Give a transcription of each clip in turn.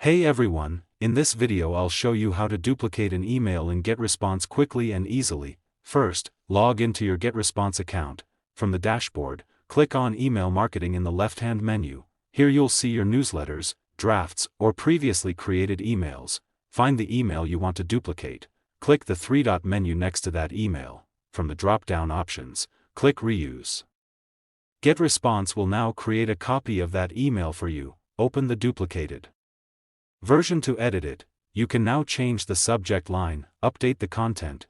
Hey everyone, in this video I'll show you how to duplicate an email in GetResponse quickly and easily. First, log into your GetResponse account. From the dashboard, click on Email Marketing in the left-hand menu. Here you'll see your newsletters, drafts, or previously created emails. Find the email you want to duplicate. Click the three-dot menu next to that email. From the drop-down options, click Reuse. GetResponse will now create a copy of that email for you. Open the duplicated version to edit it. You can now change the subject line, update the content,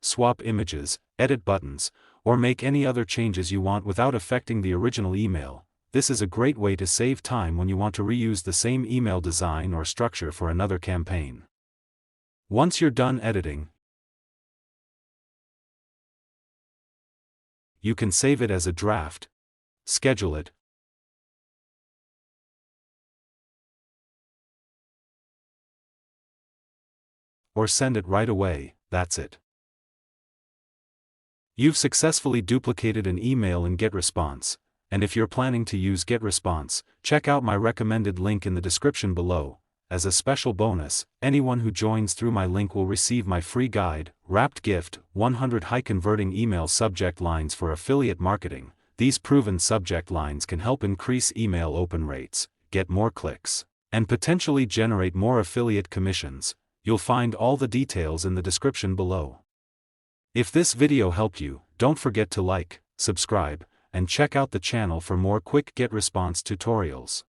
swap images, edit buttons, or make any other changes you want without affecting the original email. This is a great way to save time when you want to reuse the same email design or structure for another campaign. Once you're done editing, you can save it as a draft, schedule it, or send it right away. That's it. You've successfully duplicated an email in GetResponse, and if you're planning to use GetResponse, check out my recommended link in the description below. As a special bonus, anyone who joins through my link will receive my free guide, Wrapped Gift, 100 High-Converting Email Subject Lines for Affiliate Marketing. These proven subject lines can help increase email open rates, get more clicks, and potentially generate more affiliate commissions. You'll find all the details in the description below. If this video helped you, don't forget to like, subscribe, and check out the channel for more quick GetResponse tutorials.